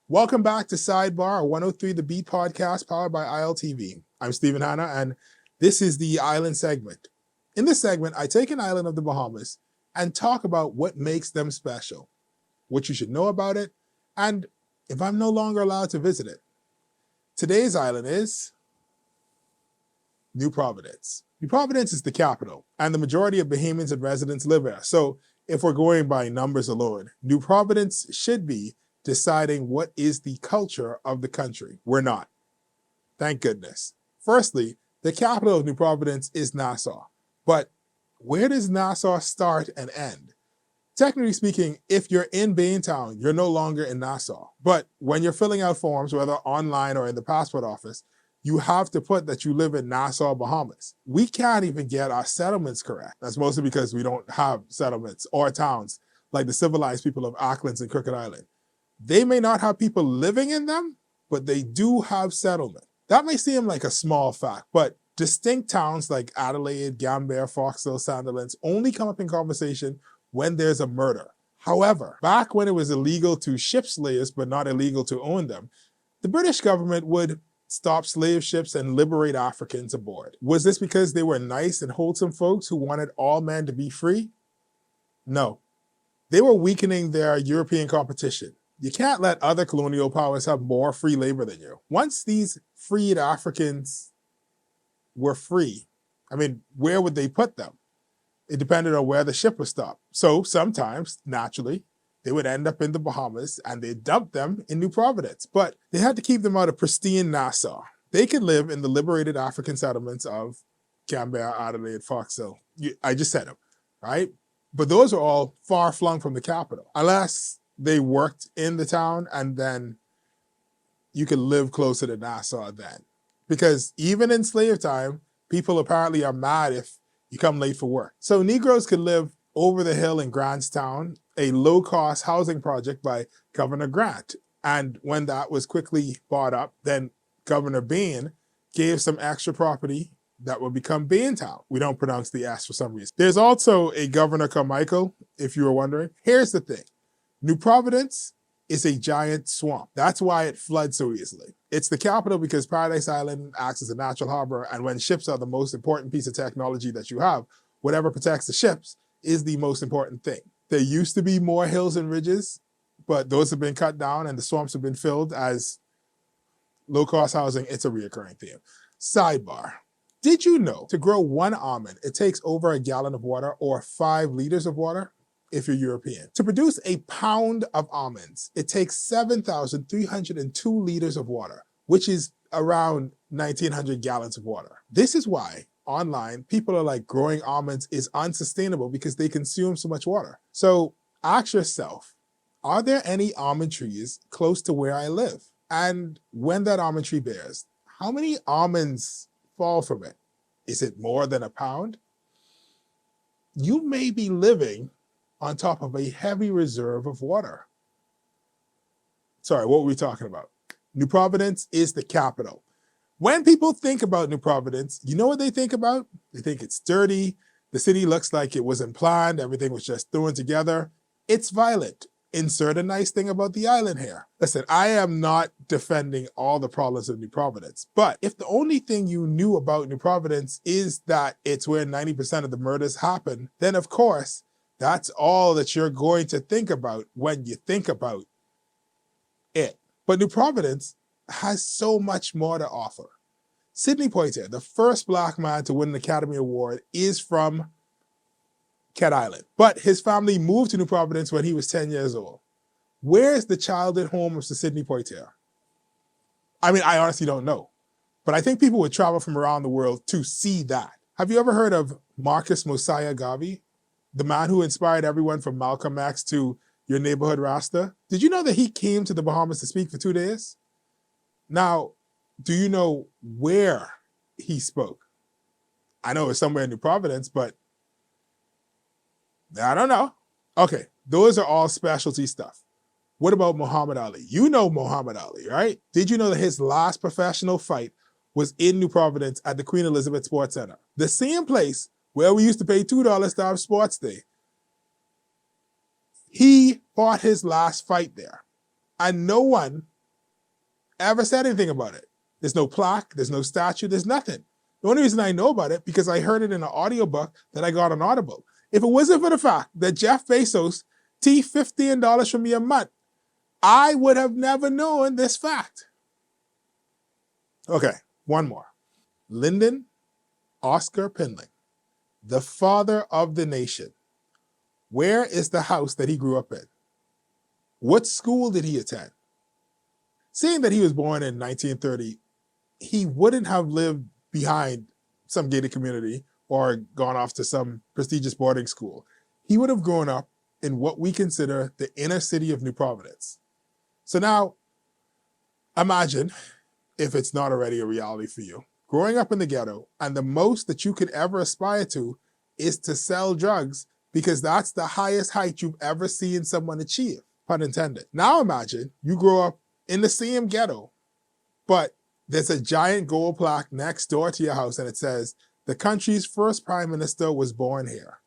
Welcome back to Sidebar, a 103 The Beat podcast powered by ILTV. I'm Stephen Hanna, and this is the Island segment. In this segment, I take an island of the Bahamas and talk about what makes them special, what you should know about it, and if I'm no longer allowed to visit it. Today's island is New Providence. New Providence is the capital, and the majority of Bahamians and residents live there. So if we're going by numbers alone, New Providence should be deciding what is the culture of the country. We're not. Thank goodness. Firstly, the capital of New Providence is Nassau. But where does Nassau start and end? Technically speaking, if you're in Baintown, you're no longer in Nassau. But when you're filling out forms, whether online or in the passport office, you have to put that you live in Nassau, Bahamas. We can't even get our settlements correct. That's mostly because we don't have settlements or towns like the civilized people of Auckland and Crooked Island. They may not have people living in them, but they do have settlement. That may seem like a small fact, but distinct towns like Adelaide, Gambier, Foxville, Sandilands only come up in conversation when there's a murder. However, back when it was illegal to ship slaves but not illegal to own them, the British government would stop slave ships and liberate Africans aboard. Was this because they were nice and wholesome folks who wanted all men to be free? No. They were weakening their European competition. You can't let other colonial powers have more free labor than you. Once these freed Africans were free, where would they put them? It depended on where the ship was stopped. So sometimes, naturally, they would end up in the Bahamas and they dumped them in New Providence. But they had to keep them out of pristine Nassau. They could live in the liberated African settlements of Canberra, Adelaide, Foxville. I just said them, right? But those are all far flung from the capital. Unless they worked in the town and then you could live closer to Nassau then. Because even in slave time, people apparently are mad if you come late for work. So Negroes could live over the hill in Grantstown, a low-cost housing project by Governor Grant. And when that was quickly bought up, then Governor Bain gave some extra property that would become Baintown. We don't pronounce the S for some reason. There's also a Governor Carmichael, if you were wondering. Here's the thing. New Providence is a giant swamp. That's why it floods so easily. It's the capital because Paradise Island acts as a natural harbor, and when ships are the most important piece of technology that you have, whatever protects the ships is the most important thing. There used to be more hills and ridges, but those have been cut down and the swamps have been filled as low-cost housing. It's a reoccurring theme. Sidebar. Did you know to grow one almond, it takes over a gallon of water or 5 liters of water? If you're European. To produce a pound of almonds, it takes 7,302 liters of water, which is around 1,900 gallons of water. This is why online people are like, growing almonds is unsustainable because they consume so much water. So ask yourself, are there any almond trees close to where I live? And when that almond tree bears, how many almonds fall from it? Is it more than a pound? You may be living on top of a heavy reserve of water. Sorry, what were we talking about? New Providence is the capital. When people think about New Providence, you know what they think about? They think it's dirty, the city looks like it wasn't planned, everything was just thrown together. It's violent. Insert a nice thing about the island here. Listen, I am not defending all the problems of New Providence, but if the only thing you knew about New Providence is that it's where 90% of the murders happen, then of course, that's all that you're going to think about when you think about it. But New Providence has so much more to offer. Sidney Poitier, the first Black man to win an Academy Award, is from Cat Island. But his family moved to New Providence when he was 10 years old. Where is the childhood home of Sir Sidney Poitier? I mean, I honestly don't know. But I think people would travel from around the world to see that. Have you ever heard of Marcus Mosiah Garvey? The man who inspired everyone from Malcolm X to your neighborhood Rasta? Did you know that he came to the Bahamas to speak for 2 days? Now, do you know where he spoke? I know it's somewhere in New Providence, but I don't know. Okay, those are all specialty stuff. What about Muhammad Ali? You know Muhammad Ali, right? Did you know that his last professional fight was in New Providence at the Queen Elizabeth Sports Center? The same place where we used to pay $2 to have sports day. He fought his last fight there. And no one ever said anything about it. There's no plaque, there's no statue, there's nothing. The only reason I know about it because I heard it in an audiobook that I got on Audible. If it wasn't for the fact that Jeff Bezos teeth $15 from me a month, I would have never known this fact. Okay, one more. Lyndon Oscar Pinling, the father of the nation. Where is the house that he grew up in? What school did he attend? Seeing that he was born in 1930, he wouldn't have lived behind some gated community or gone off to some prestigious boarding school. He would have grown up in what we consider the inner city of New Providence. So now, imagine, if it's not already a reality for you, growing up in the ghetto, and the most that you could ever aspire to is to sell drugs because that's the highest height you've ever seen someone achieve, pun intended. Now imagine you grow up in the same ghetto, but there's a giant gold plaque next door to your house and it says, the country's first prime minister was born here.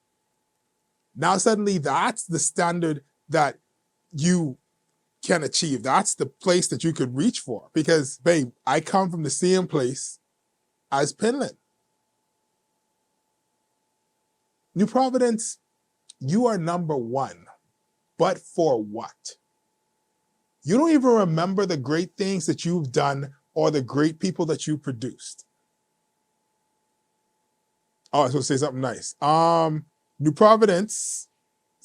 Now suddenly that's the standard that you can achieve. That's the place that you could reach for because, babe, I come from the same place as Pinland. New Providence, you are number one, but for what? You don't even remember the great things that you've done or the great people that you produced. Oh, I was supposed to say something nice. New Providence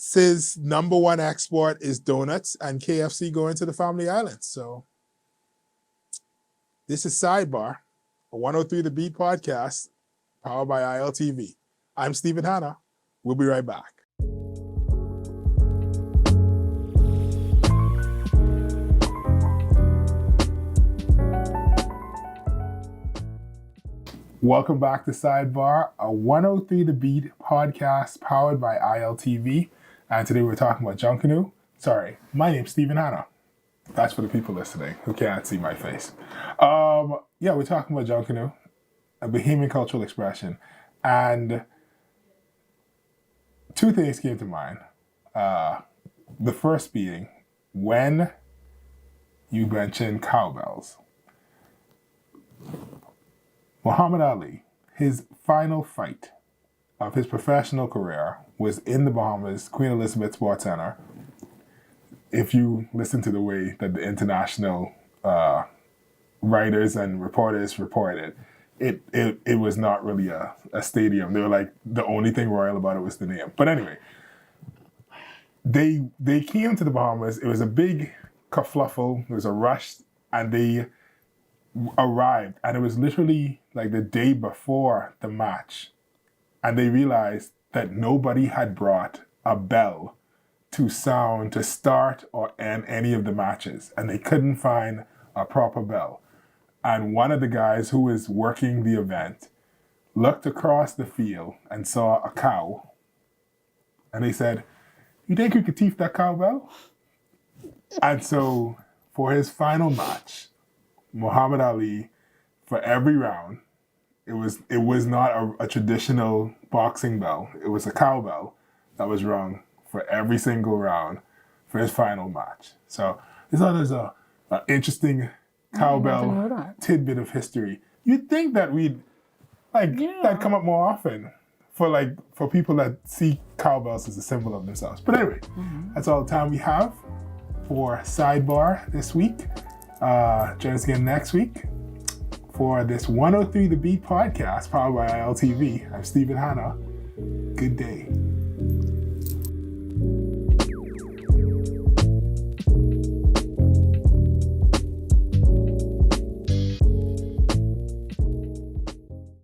says number one export is donuts and KFC going to the Family Islands. So this is Sidebar, a 103 The Beat podcast powered by ILTV. I'm Stephen Hanna. We'll be right back. Welcome back to Sidebar, a 103 The Beat podcast powered by ILTV. And today we're talking about Junkanoo. Sorry, my name's Stephen Hanna. That's for the people listening who can't see my face. Yeah, we're talking about Junkanoo, a Bahamian cultural expression. And two things came to mind. The first being when you mentioned cowbells. Muhammad Ali, his final fight of his professional career was in the Bahamas, Queen Elizabeth Sports Center. If you listen to the way that the international writers and reporters reported, it was not really a stadium. They were like, the only thing royal about it was the name. But anyway, they came to the Bahamas. It was a big kerfluffle. There was a rush, and they arrived, and it was literally like the day before the match, and they realized that nobody had brought a bell to sound to start or end any of the matches, and they couldn't find a proper bell. And one of the guys who was working the event looked across the field and saw a cow, and they said, "You think you could teeth that cowbell?" And so for his final match, Muhammad Ali, for every round, it was not a traditional boxing bell. It was a cowbell that was rung for every single round for his final match. So I thought it was an interesting cowbell tidbit of history. You'd think that we'd that'd come up more often for people that see cowbells as a symbol of themselves. But anyway, that's all the time we have for Sidebar this week. Join us again next week for this 103 The Beat podcast powered by ILTV. I'm Stephen Hanna. Good day.